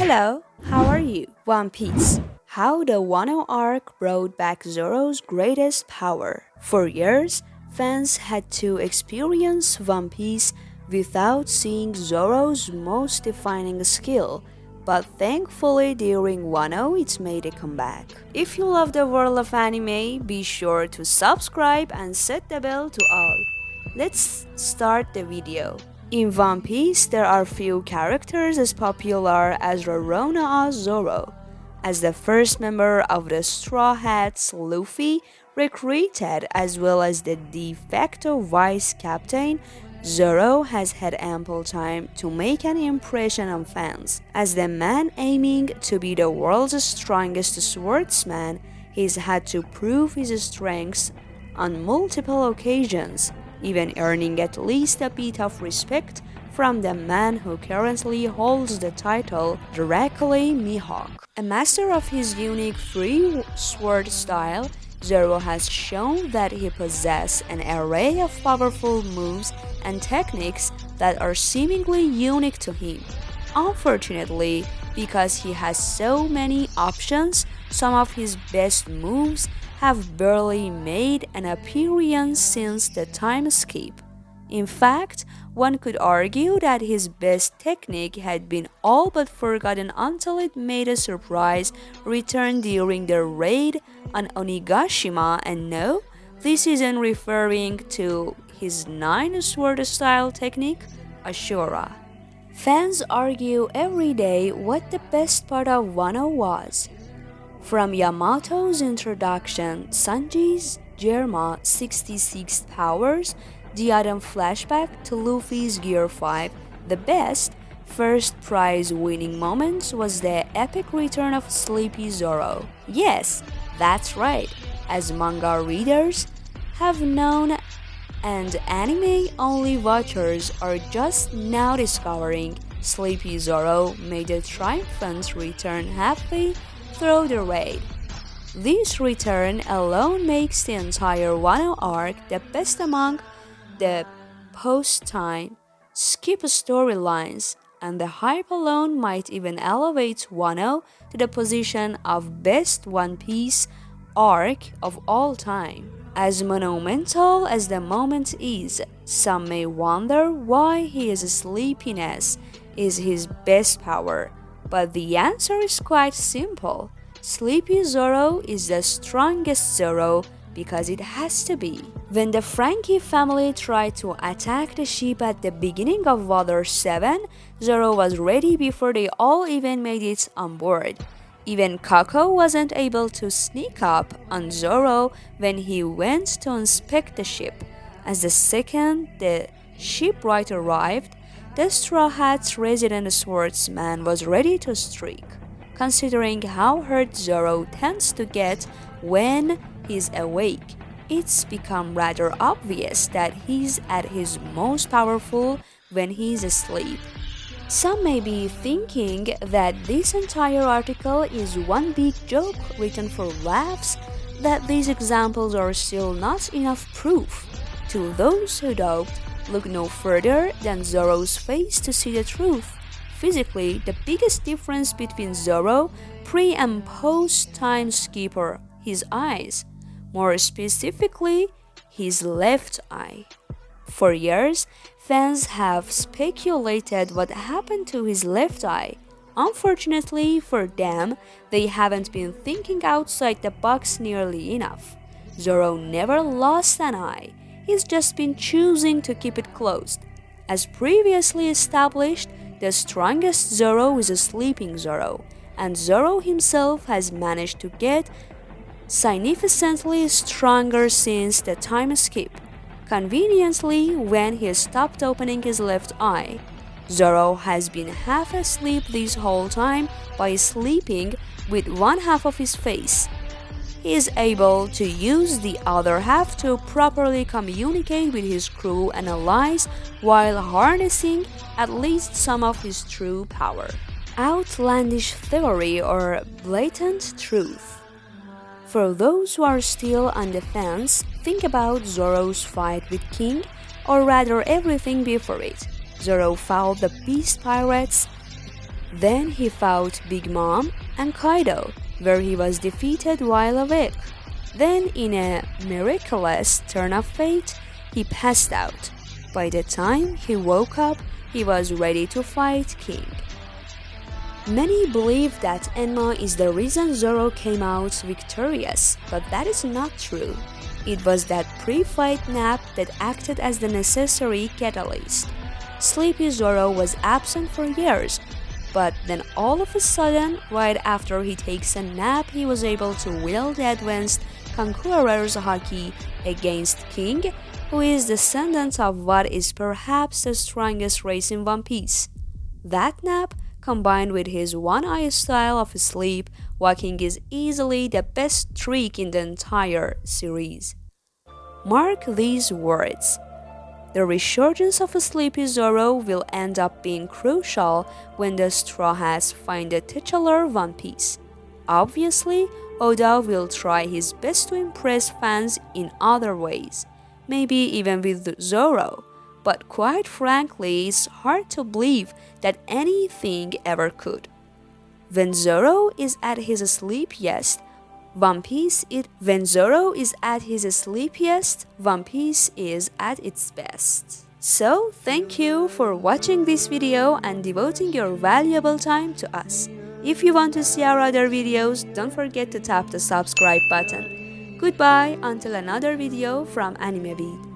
Hello, how are you? One Piece. How the Wano arc brought back Zoro's greatest power. For years, fans had to experience One Piece without seeing Zoro's most defining skill, but thankfully during Wano it made a comeback. If you love the world of anime, be sure to subscribe and set the bell to all. Let's start the video. In One Piece, there are few characters as popular as Rorona or Zoro. As the first member of the Straw Hats, Luffy, recruited as well as the de facto vice captain, Zoro has had ample time to make an impression on fans. As the man aiming to be the world's strongest swordsman, he's had to prove his strengths on multiple occasions, even earning at least a bit of respect from the man who currently holds the title, directly Mihawk. A master of his unique free sword style, Zoro has shown that he possesses an array of powerful moves and techniques that are seemingly unique to him. Unfortunately, because he has so many options, some of his best moves have barely made an appearance since the time skip. In fact, one could argue that his best technique had been all but forgotten until it made a surprise return during the raid on Onigashima, and no, this isn't referring to his 9-sword style technique, Ashura. Fans argue every day what the best part of Wano was. From Yamato's introduction, Sanji's Germa 66 powers, the Adam flashback to Luffy's Gear 5, the best first prize winning moment was the epic return of Sleepy Zoro. Yes, that's right, as manga readers have known and anime-only watchers are just now discovering, Sleepy Zoro made a triumphant return halfway through the raid. This return alone makes the entire Wano arc the best among the post-time skip storylines, and the hype alone might even elevate Wano to the position of best One Piece arc of all time. As monumental as the moment is, some may wonder why his sleepiness is his best power. But the answer is quite simple. Sleepy Zoro is the strongest Zoro because it has to be. When the Frankie family tried to attack the ship at the beginning of Water 7, Zoro was ready before they all even made it on board. Even Kako wasn't able to sneak up on Zoro when he went to inspect the ship. As the second the shipwright arrived, the Straw Hat's resident swordsman was ready to strike. Considering how hurt Zoro tends to get when he's awake, it's become rather obvious that he's at his most powerful when he's asleep. Some may be thinking that this entire article is one big joke written for laughs, that these examples are still not enough proof. To those who doubt, look no further than Zoro's face to see the truth. Physically, the biggest difference between Zoro pre- and post-time skip are his eyes. More specifically, his left eye. For years, fans have speculated what happened to his left eye. Unfortunately for them, they haven't been thinking outside the box nearly enough. Zoro never lost an eye. He's just been choosing to keep it closed. As previously established, the strongest Zoro is a sleeping Zoro, and Zoro himself has managed to get significantly stronger since the time skip. Conveniently, when he stopped opening his left eye, Zoro has been half asleep this whole time by sleeping with one half of his face. He is able to use the other half to properly communicate with his crew and allies while harnessing at least some of his true power. Outlandish theory or blatant truth. For those who are still on the fence, think about Zoro's fight with King, or rather everything before it. Zoro fought the Beast Pirates Then he fought Big Mom and Kaido, where he was defeated while awake. Then, in a miraculous turn of fate, he passed out. By the time he woke up, he was ready to fight King. Many believe that Enma is the reason Zoro came out victorious, but that is not true. It was that pre-fight nap that acted as the necessary catalyst. Sleepy Zoro was absent for years, but then all of a sudden, right after he takes a nap, he was able to wield the advanced Conqueror's Haki against King, who is descendant of what is perhaps the strongest race in One Piece. That nap, combined with his one-eye style of sleep walking, is easily the best trick in the entire series. Mark these words. The resurgence of Sleepy Zoro will end up being crucial when the Straw Hats find the titular One Piece. Obviously, Oda will try his best to impress fans in other ways, maybe even with Zoro, but quite frankly, it's hard to believe that anything ever could. When Zoro is at his sleepiest, One Piece is at its best. So, thank you for watching this video and devoting your valuable time to us. If you want to see our other videos, don't forget to tap the subscribe button. Goodbye until another video from AnimeVid.